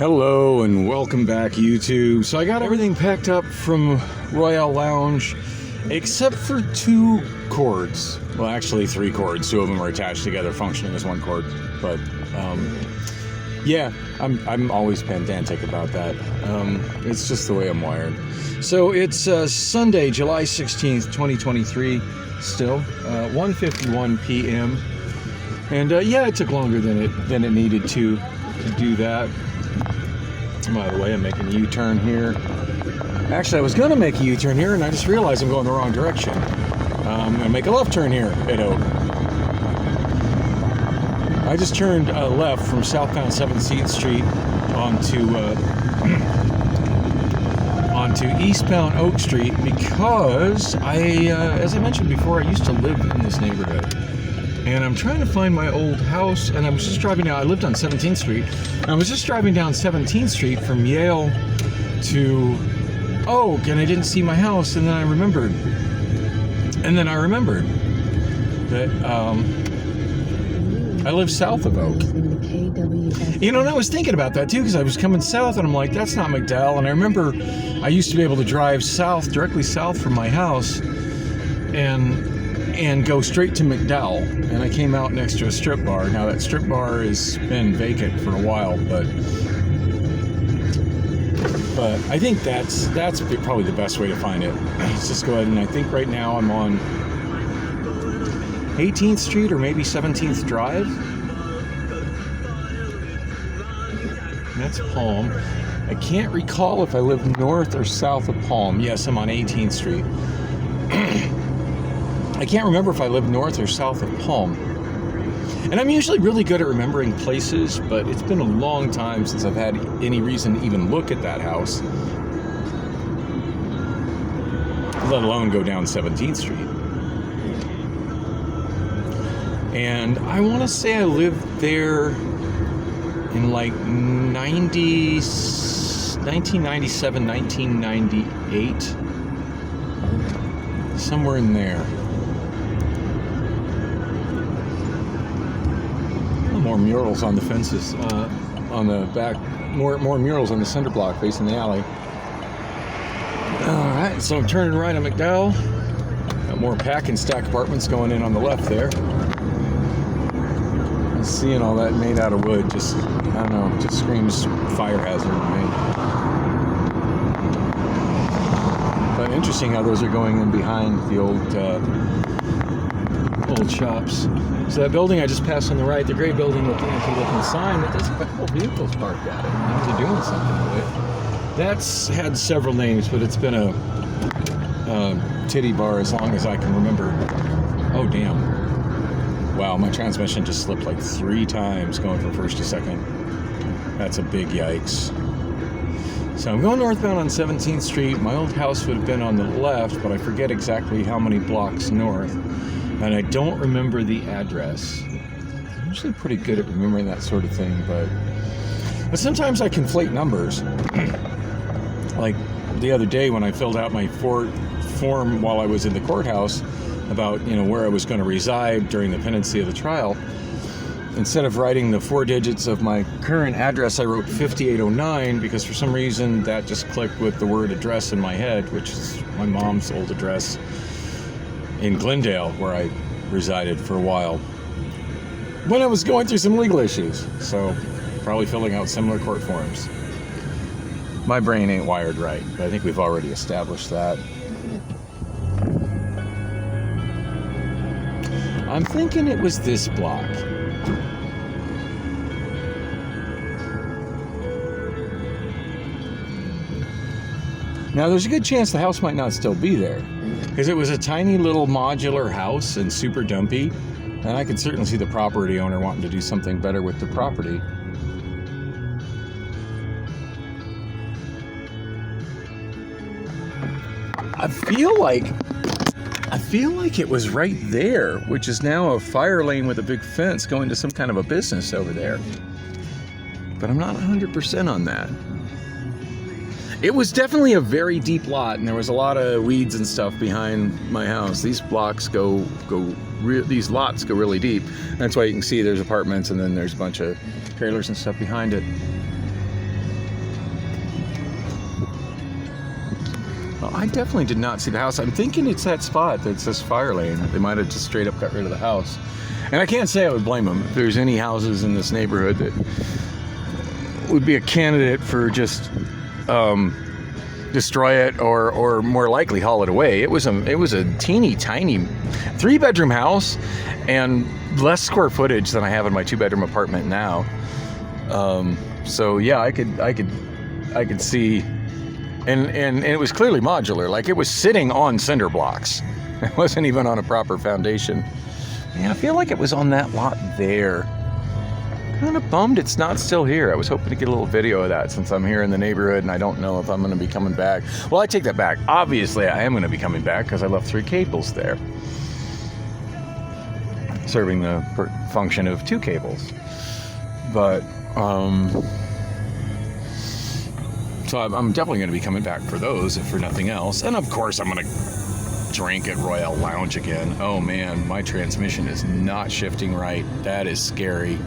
Hello and welcome back, YouTube. So I got everything packed up from Royale Lounge except for 2 cords. Well, actually 3 cords. 2 of them are attached together, functioning as 1 cord. But yeah, I'm always pedantic about that. It's just the way I'm wired. So it's Sunday, July 16th, 2023. Still 1:51 p.m. And yeah, it took longer than it needed to do that. By the way, I'm making a U-turn here. Actually, I was going to make a U-turn here, and I just realized I'm going the wrong direction. I'm going to make a left turn here at Oak. I just turned left from southbound 17th Street onto eastbound Oak Street because as I mentioned before, I used to live in this neighborhood. And I'm trying to find my old house, and I was just driving down. I lived on 17th Street. I was just driving down 17th Street from Yale to Oak, and I didn't see my house. And then I remembered. That I live south of Oak. You know, and I was thinking about that too, because I was coming south, and I'm like, that's not McDowell. And I remember I used to be able to drive south, directly south from my house, and go straight to McDowell, and I came out next to a strip bar. Now that strip bar has been vacant for a while, but I think that's probably the best way to find it. Let's just go ahead, and I think right now I'm on 18th Street or maybe 17th Drive. That's Palm. I can't recall if I live north or south of Palm. Yes, I'm on 18th Street. I can't remember if I live north or south of Palm. And I'm usually really good at remembering places, but it's been a long time since I've had any reason to even look at that house, let alone go down 17th Street. And I want to say I lived there in like 1997, 1998, somewhere in there. More murals on the fences on the back, more murals on the cinder block facing the alley. Alright, so I'm turning right on McDowell. Got more pack and stack apartments going in on the left there. And seeing all that made out of wood just, I don't know, just screams fire hazard to me. But interesting how those are going in behind the old shops. So that building I just passed on the right, the gray building with the empty-looking sign, that does have a couple vehicles parked at it. Maybe they're doing something with it. That's had several names, but it's been a titty bar as long as I can remember. Oh, damn. Wow, my transmission just slipped like 3 times going from first to second. That's a big yikes. So I'm going northbound on 17th Street. My old house would have been on the left, but I forget exactly how many blocks north. And I don't remember the address. I'm usually pretty good at remembering that sort of thing, but sometimes I conflate numbers. Like the other day when I filled out my form while I was in the courthouse about, where I was going to reside during the pendency of the trial, instead of writing the 4 digits of my current address, I wrote 5809 because for some reason that just clicked with the word address in my head, which is my mom's old address in Glendale, where I resided for a while when I was going through some legal issues. So probably filling out similar court forms. My brain ain't wired right, but I think we've already established that. I'm thinking it was this block. Now there's a good chance the house might not still be there, because it was a tiny little modular house and super dumpy, and I could certainly see the property owner wanting to do something better with the property. I feel like it was right there, which is now a fire lane with a big fence going to some kind of a business over there. But I'm not 100% on that. It was definitely a very deep lot, and there was a lot of weeds and stuff behind my house. These lots go really deep. That's why you can see there's apartments, and then there's a bunch of trailers and stuff behind it. I definitely did not see the house. I'm thinking it's that spot that says fire lane. They might have just straight up got rid of the house. And I can't say I would blame them. If there's any houses in this neighborhood that would be a candidate for just destroy it or more likely haul it away. It was a teeny tiny 3-bedroom house and less square footage than I have in my 2-bedroom apartment now. So yeah, I could see, and it was clearly modular. Like, it was sitting on cinder blocks. It wasn't even on a proper foundation. Man, I feel like it was on that lot there. Kind of bummed it's not still here. I was hoping to get a little video of that since I'm here in the neighborhood and I don't know if I'm going to be coming back. Well, I take that back. Obviously, I am going to be coming back because I left 3 cables there, serving the function of 2 cables. But so I'm definitely going to be coming back for those, if for nothing else. And of course, I'm going to drink at Royale Lounge again. Oh man, my transmission is not shifting right. That is scary.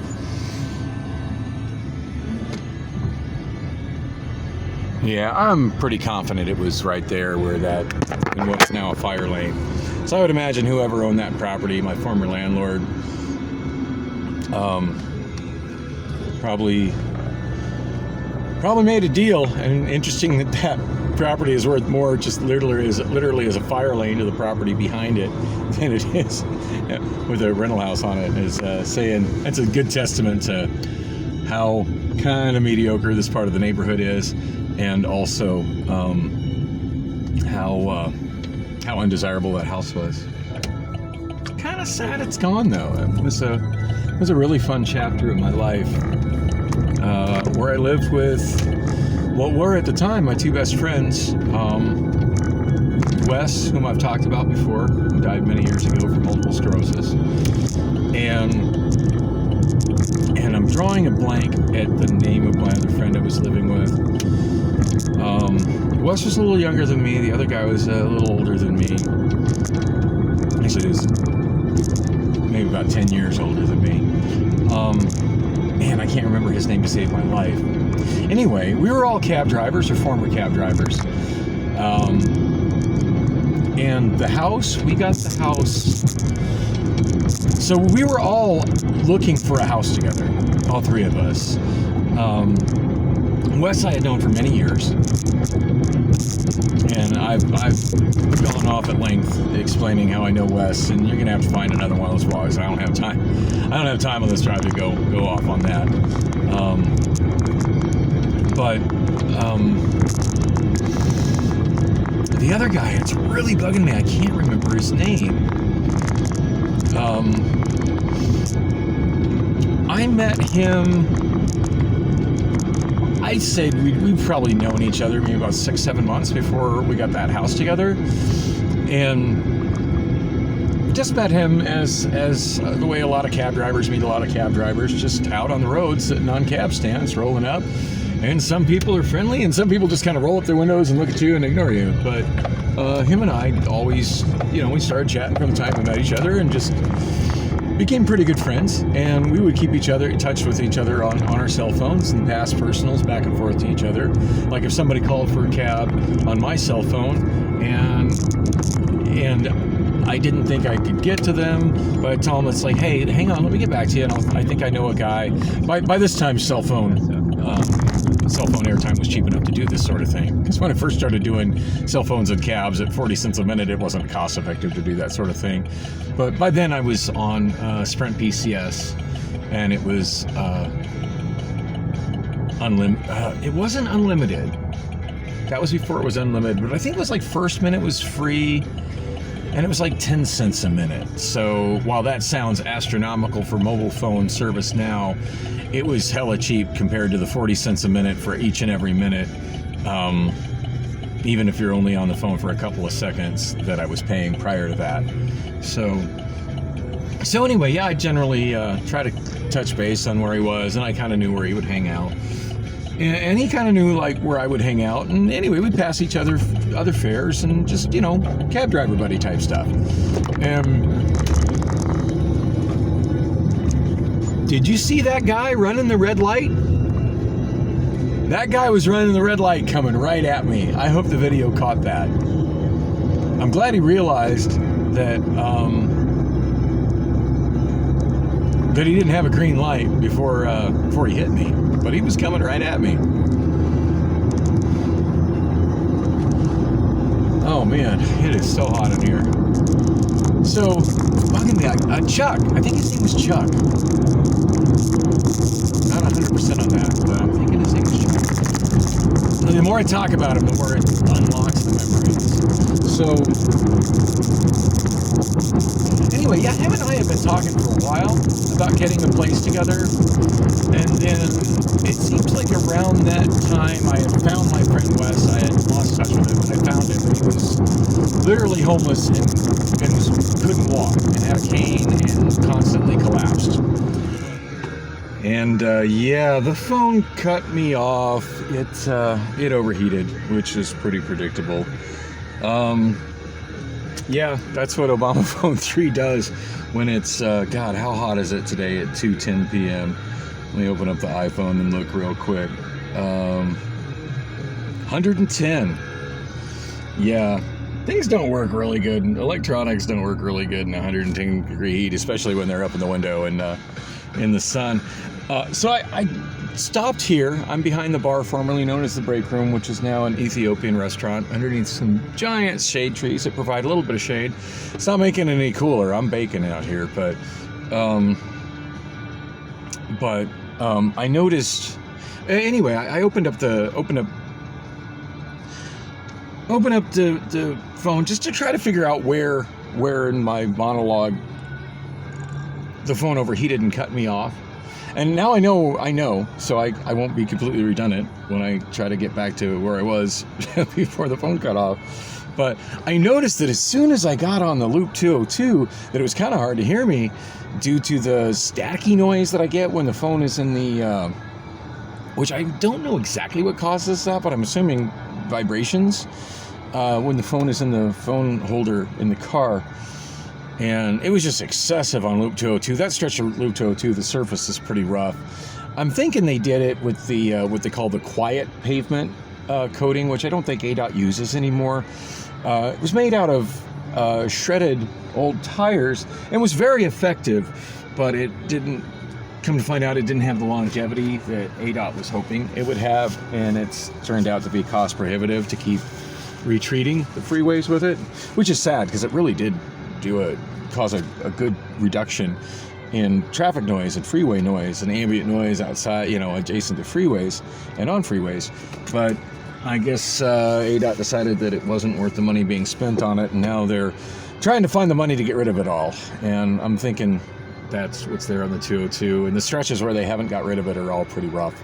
Yeah, I'm pretty confident it was right there where that, in what's now a fire lane. So I would imagine whoever owned that property, my former landlord, probably made a deal. And interesting that property is worth more just literally as a fire lane to the property behind it than it is with a rental house on it. Is saying that's a good testament to how kind of mediocre this part of the neighborhood is, and also how undesirable that house was. Kind of sad it's gone though. It was a really fun chapter of my life, where I lived with what were at the time my 2 best friends, Wes, whom I've talked about before, who died many years ago from multiple sclerosis, and I'm drawing a blank at the name of my other friend I was living with. Wes was a little younger than me. The other guy was a little older than me. Actually, he was maybe about 10 years older than me. Man, I can't remember his name to save my life. Anyway, we were all cab drivers, or former cab drivers. And the house, we got the house. So we were all looking for a house together, all 3 of us. Wes I had known for many years, and I've gone off at length explaining how I know Wes, and you're gonna have to find another one of those vlogs. I don't have time on this drive to go off on that. But the other guy, it's really bugging me. I can't remember his name. I met him, I'd say we've probably known each other maybe about 6-7 months before we got that house together, and just met him as the way a lot of cab drivers meet a lot of cab drivers, just out on the road sitting on cab stands rolling up, and some people are friendly and some people just kind of roll up their windows and look at you and ignore you. But him and I always, we started chatting from the time we met each other and just became pretty good friends, and we would keep in touch with each other on our cell phones and pass personals back and forth to each other. Like if somebody called for a cab on my cell phone and I didn't think I could get to them, but I tell them, it's like, hey, hang on, let me get back to you, and I think I know a guy. By this time, cell phone airtime was cheap enough to do this sort of thing. Because when I first started doing cell phones and cabs at 40 cents a minute, it wasn't cost effective to do that sort of thing. But by then I was on Sprint PCS, and it was it wasn't unlimited. That was before it was unlimited, but I think it was like first minute was free, and it was like 10 cents a minute. So while that sounds astronomical for mobile phone service now, it was hella cheap compared to the 40 cents a minute for each and every minute, even if you're only on the phone for a couple of seconds, that I was paying prior to that. So anyway, yeah, I generally try to touch base on where he was, and I kind of knew where he would hang out. And he kind of knew like where I would hang out. And anyway, we'd pass each other other fares and just, cab driver buddy type stuff. Did you see that guy running the red light? That guy was running the red light coming right at me. I hope the video caught that. I'm glad he realized that that he didn't have a green light before he hit me, but he was coming right at me. Oh man, it is so hot in here. So, bugging me, Chuck, I think his name was Chuck. Not 100% on that, but I'm thinking his name was Chuck. And the more I talk about him, the more it unlocks the memories. So, anyway, yeah, him and I have been talking for a while about getting a place together, and then it seems like around that time I had found my friend Wes. I had lost touch with him, and I found him, and he was literally homeless and couldn't walk, and had a cane and constantly collapsed. And yeah, the phone cut me off. It overheated, which is pretty predictable. Yeah, that's what Obamaphone 3 does when it's, God, how hot is it today at 2:10 p.m.? Let me open up the iPhone and look real quick. 110. Yeah, things don't work really good. Electronics don't work really good in 110 degree heat, especially when they're up in the window and in the sun. So I stopped here. I'm behind the bar formerly known as the Break Room, which is now an Ethiopian restaurant underneath some giant shade trees that provide a little bit of shade. It's not making it any cooler. I'm baking out here, but I noticed. Anyway, I opened up the phone just to try to figure out where in my monologue the phone overheated and cut me off. And now I know, so I won't be completely redundant when I try to get back to where I was before the phone cut off. But I noticed that as soon as I got on the Loop 202, that it was kind of hard to hear me due to the staticky noise that I get when the phone is in the, which I don't know exactly what causes that, but I'm assuming vibrations when the phone is in the phone holder in the car. And it was just excessive on Loop 202. That stretch of Loop 202, the surface is pretty rough. I'm thinking they did it with the what they call the quiet pavement coating, which I don't think ADOT uses anymore. It was made out of shredded old tires and was very effective, but it didn't, come to find out, it didn't have the longevity that ADOT was hoping it would have, and it's turned out to be cost prohibitive to keep retreating the freeways with it, which is sad because it really did cause a good reduction in traffic noise and freeway noise and ambient noise outside, adjacent to freeways and on freeways. But I guess ADOT decided that it wasn't worth the money being spent on it, and now they're trying to find the money to get rid of it all. And I'm thinking that's what's there on the 202. And the stretches where they haven't got rid of it are all pretty rough.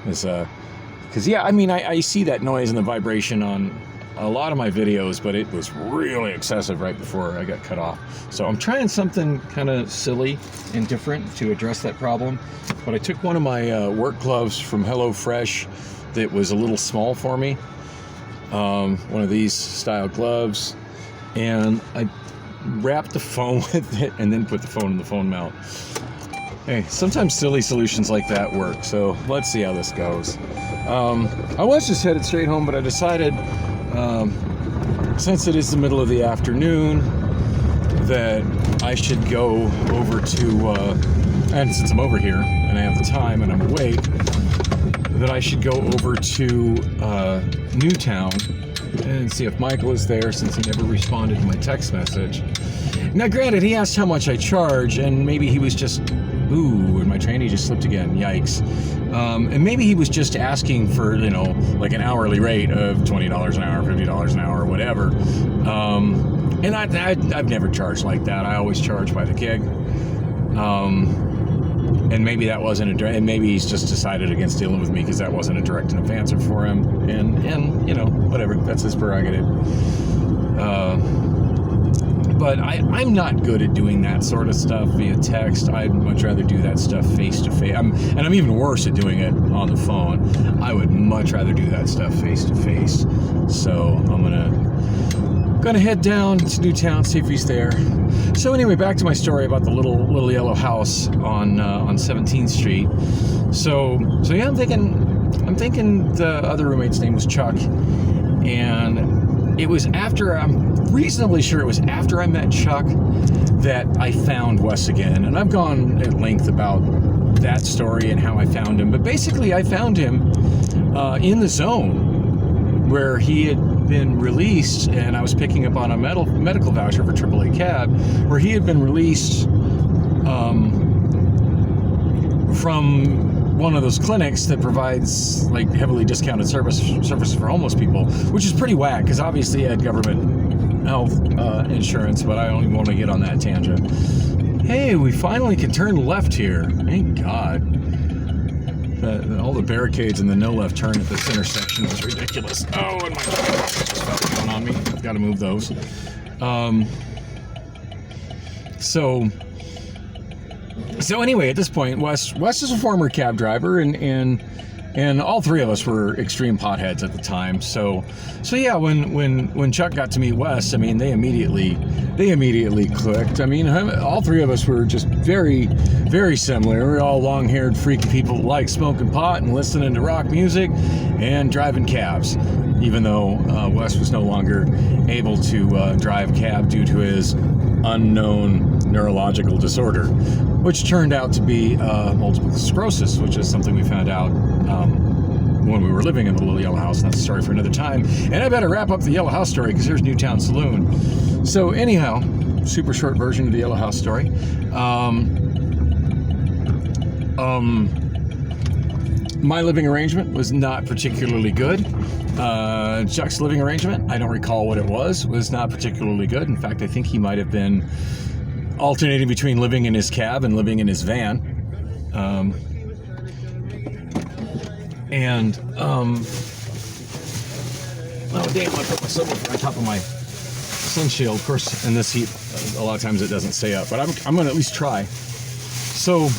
Because, yeah, I mean, I see that noise and the vibration on a lot of my videos, but it was really excessive right before I got cut off. So I'm trying something kind of silly and different to address that problem. But I took one of my work gloves from HelloFresh that was a little small for me, one of these style gloves, and I wrapped the phone with it and then put the phone in the phone mount. Hey, sometimes silly solutions like that work, so let's see how this goes. I was just headed straight home, but I decided, since it is the middle of the afternoon, that I should go over to, and since I'm over here and I have the time and I'm awake, that I should go over to Newtown and see if Michael is there, since he never responded to my text message. Now, granted, he asked how much I charge, and maybe he was just, and my tranny just slipped again, yikes. And maybe he was just asking for, like an hourly rate of $20 an hour, $50 an hour, or whatever. And I've never charged like that. I always charge by the gig. And maybe that wasn't and maybe he's just decided against dealing with me because that wasn't a direct enough answer for him. And whatever, that's his prerogative. But I'm not good at doing that sort of stuff via text. I'd much rather do that stuff face to face. I'm even worse at doing it on the phone. I would much rather do that stuff face to face. So I'm gonna head down to Newtown, see if he's there. So anyway, back to my story about the little yellow house on 17th Street. So yeah, I'm thinking I'm thinking the other roommate's name was Chuck, and it was after, I'm reasonably sure it was after I met Chuck that I found Wes again. And I've gone at length about that story and how I found him. But basically, I found him in the zone where he had been released, and I was picking up on a medical voucher for AAA cab, where he had been released from one of those clinics that provides like heavily discounted services for homeless people, which is pretty whack because obviously he had government health insurance, but I don't even want to get on that tangent. Hey, we finally can turn left here. Thank God. All the barricades and the no left turn at this intersection is ridiculous. Oh, and my just fell down on me. Got to move those. So anyway, at this point, Wes is a former cab driver, and all three of us were extreme potheads at the time. So yeah, when Chuck got to meet Wes, I mean, they immediately clicked. I mean, all three of us were just very, very similar. We're all long-haired, freaky people who like smoking pot and listening to rock music and driving cabs. Even though Wes was no longer able to drive cab due to his unknown neurological disorder, which turned out to be multiple sclerosis, which is something we found out when we were living in the Little Yellow House. That's a story for another time. And I better wrap up the Yellow House story because here's Newtown Saloon. So anyhow, super short version of the Yellow House story. My living arrangement was not particularly good. Chuck's living arrangement, I don't recall what it was not particularly good. In fact, I think he might have been alternating between living in his cab and living in his van. Oh damn, I put my subwoofer on top of my sun shield. Of course, in this heat, a lot of times it doesn't stay up, but I'm going to at least try. So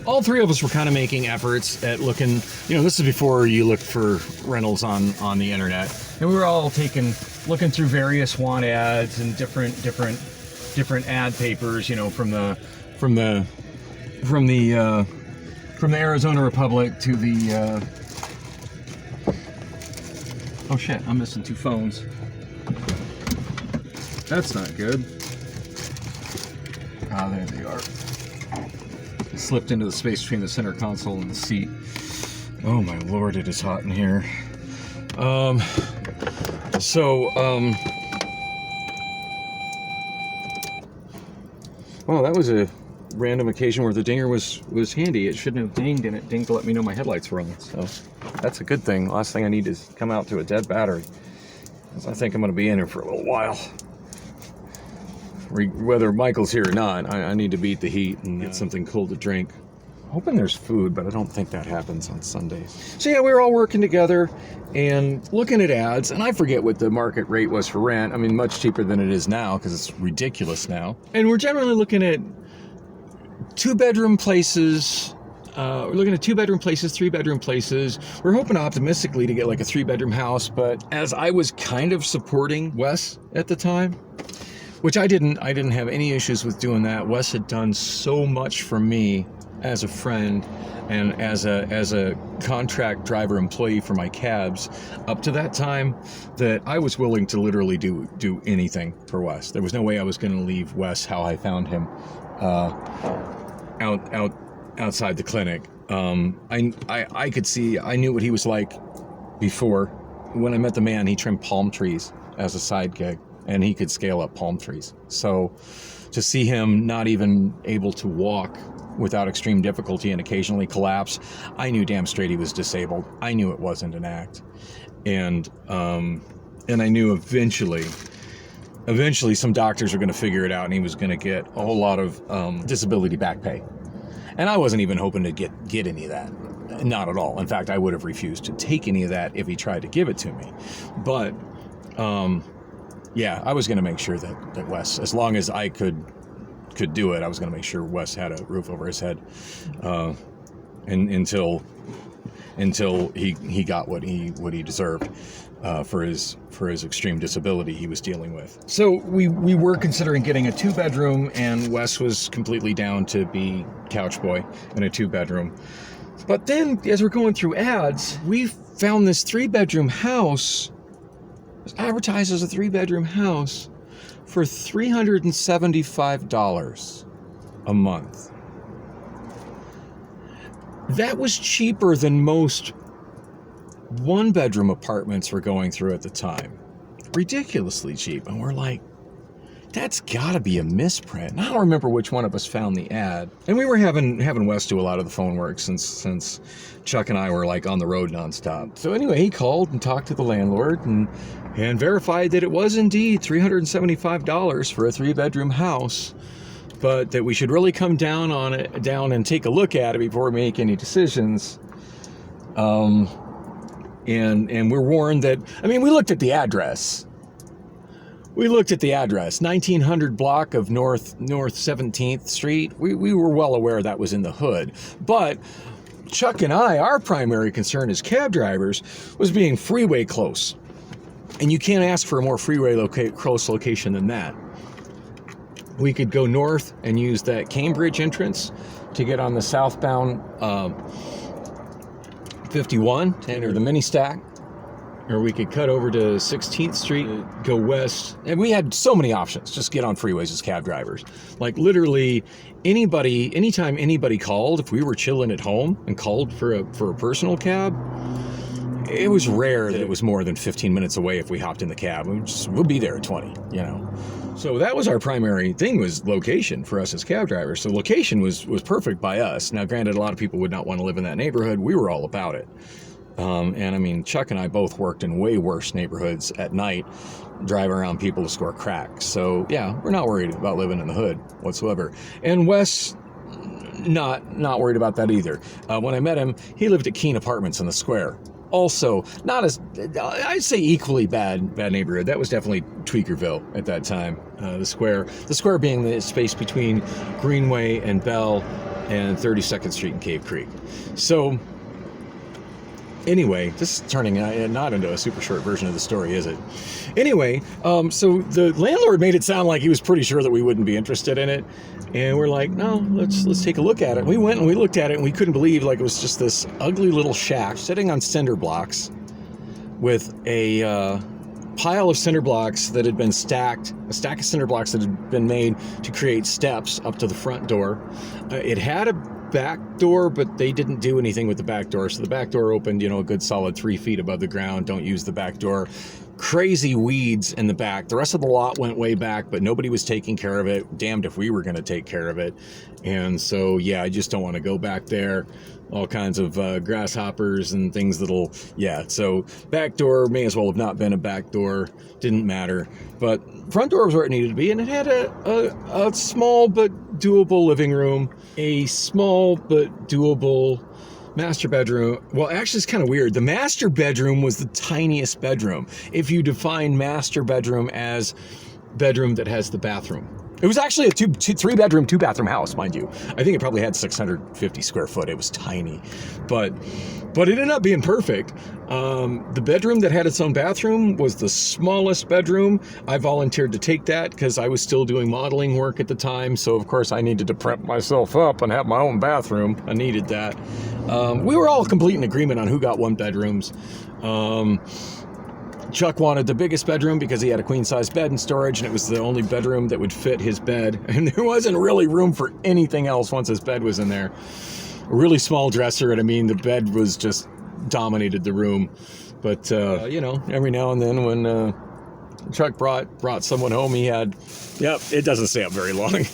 all three of us were kind of making efforts at looking, this is before you looked for rentals on the internet. And we were all looking through various want ads and different ad papers, from the Arizona Republic to the, oh shit, I'm missing two phones. That's not good. Ah, there they are. Slipped into the space between the center console and the seat. Oh my lord, it is hot in here. Well, that was a random occasion where the dinger was handy. It shouldn't have dinged, and it dinged to let me know my headlights were on. So that's a good thing. Last thing I need is come out to a dead battery. I think I'm going to be in here for a little while. Whether Michael's here or not, I need to beat the heat and get something cool to drink. Hoping there's food, but I don't think that happens on Sundays. So yeah, we were all working together and looking at ads, and I forget what the market rate was for rent. I mean, much cheaper than it is now because it's ridiculous now. And we're generally looking at two-bedroom places. We're looking at 2-bedroom places, 3-bedroom places. We're hoping optimistically to get like a 3-bedroom house, but as I was kind of supporting Wes at the time, which I didn't have any issues with doing that. Wes had done so much for me as a friend and as a contract driver employee for my cabs up to that time that I was willing to literally do anything for Wes. There was no way I was going to leave Wes how I found him outside the clinic. I could see, I knew what he was like before. When I met the man, he trimmed palm trees as a side gig, and he could scale up palm trees. So to see him not even able to walk without extreme difficulty and occasionally collapse, I knew damn straight he was disabled. I knew it wasn't an act. And I knew eventually some doctors are going to figure it out, and he was going to get a whole lot of disability back pay. And I wasn't even hoping to get any of that. Not at all. In fact, I would have refused to take any of that if he tried to give it to me. But yeah, I was going to make sure that Wes, as long as I could do it, I was going to make sure Wes had a roof over his head, and until until he got what he deserved for his extreme disability he was dealing with. So we were considering getting a 2-bedroom, and Wes was completely down to be couch boy in a 2-bedroom. But then, as we're going through ads, we found this 3-bedroom house. It was advertised as a 3-bedroom house for $375 a month. That was cheaper than most 1-bedroom apartments were going through at the time. Ridiculously cheap. And we're like, that's gotta be a misprint. And I don't remember which one of us found the ad. And we were having Wes do a lot of the phone work since Chuck and I were like on the road nonstop. So anyway, he called and talked to the landlord and verified that it was indeed $375 for a 3-bedroom house, but that we should really come down and take a look at it before we make any decisions. And we're warned that, I mean, we looked at the address. 1900 block of North 17th Street. We were well aware that was in the hood. But Chuck and I, our primary concern as cab drivers was being freeway close. And you can't ask for a more freeway close location than that. We could go north and use that Cambridge entrance to get on the southbound 51 or the mini stack, or we could cut over to 16th Street, go west. And we had so many options. Just get on freeways as cab drivers. Like literally anytime anybody called, if we were chilling at home and called for a personal cab, it was rare that it was more than 15 minutes away if we hopped in the cab. We'll be there at 20, you know. So that was our primary thing, was location for us as cab drivers. So location was perfect by us. Now, granted, a lot of people would not want to live in that neighborhood. We were all about it. And I mean, Chuck and I both worked in way worse neighborhoods at night, driving around people to score crack. So yeah, we're not worried about living in the hood whatsoever. And Wes, not worried about that either. When I met him, he lived at Keene Apartments in the Square. Also, not as, I'd say equally bad neighborhood. That was definitely Tweakerville at that time. The Square being the space between Greenway and Bell and 32nd Street and Cave Creek. So anyway, this is turning not into a super short version of the story, is it? Anyway, so the landlord made it sound like he was pretty sure that we wouldn't be interested in it. And we're like, no, let's take a look at it. We went and we looked at it, and we couldn't believe, like, it was just this ugly little shack sitting on cinder blocks with a pile of cinder blocks that had been stacked, a stack of cinder blocks that had been made to create steps up to the front door. It had a back door, but they didn't do anything with the back door. So the back door opened, a good solid 3 feet above the ground. Don't use the back door. Crazy weeds in the back. The rest of the lot went way back, but nobody was taking care of it. Damned if we were going to take care of it. And so, yeah, I just don't want to go back there. All kinds of grasshoppers and things so back door may as well have not been a back door. Didn't matter. But front door was where it needed to be, and it had a small but doable living room, a small but doable master bedroom. Well, actually, it's kind of weird. The master bedroom was the tiniest bedroom. If you define master bedroom as bedroom that has the bathroom. It was actually a 3-bedroom, 2-bathroom house, mind you. I think it probably had 650 square foot. It was tiny, but it ended up being perfect. The bedroom that had its own bathroom was the smallest bedroom. I volunteered to take that because I was still doing modeling work at the time. So of course I needed to prep myself up and have my own bathroom. I needed that. We were all complete in agreement on who got 1-bedrooms. Chuck wanted the biggest bedroom because he had a queen-size bed in storage, and it was the only bedroom that would fit his bed. And there wasn't really room for anything else once his bed was in there. A really small dresser, and I mean, the bed was just dominated the room. But, every now and then when Chuck brought someone home, he had, it doesn't stay up very long.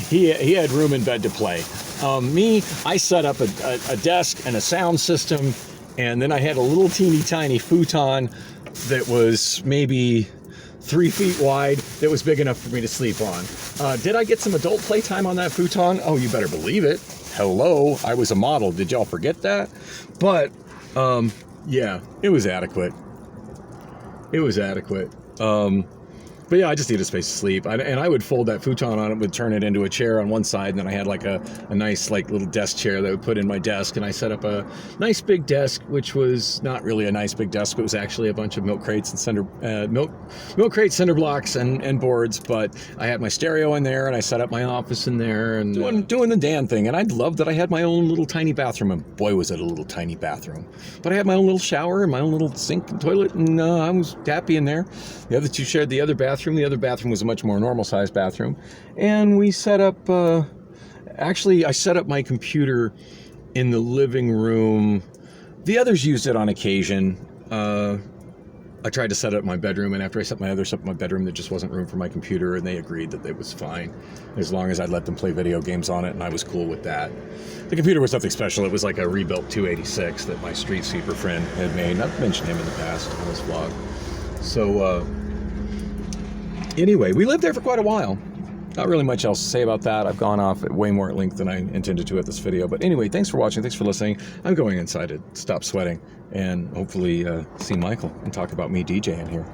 He had room in bed to play. I set up a desk and a sound system, and then I had a little teeny tiny futon that was maybe 3 feet wide that was big enough for me to sleep on. Did I get some adult playtime on that futon? Oh, you better believe it. Hello, I was a model. Did y'all forget that? But, it was adequate. But yeah, I just need a space to sleep. And I would fold that futon on it, would turn it into a chair on one side, and then I had like a nice like little desk chair that I would put in my desk, and I set up a nice big desk, which was not really a nice big desk. It was actually a bunch of milk crates and milk crate cinder blocks and boards. But I had my stereo in there, and I set up my office in there, and doing the Dan thing. And I loved that I had my own little tiny bathroom, and boy was it a little tiny bathroom. But I had my own little shower and my own little sink and toilet, and I was happy in there. The other two shared the other bathroom. The other bathroom was a much more normal sized bathroom. And we set up, actually I set up my computer in the living room. The others used it on occasion. I tried to set up my bedroom, and after I set my others up in my bedroom, there just wasn't room for my computer, and they agreed that it was fine as long as I'd let them play video games on it, and I was cool with that. The computer was nothing special. It was like a rebuilt 286 that my street sweeper friend had made. I've mentioned him in the past on this vlog. So, anyway, we lived there for quite a while. Not really much else to say about that. I've gone off at way more at length than I intended to at this video. But anyway, thanks for watching. Thanks for listening. I'm going inside to stop sweating and hopefully see Michael and talk about me DJing here.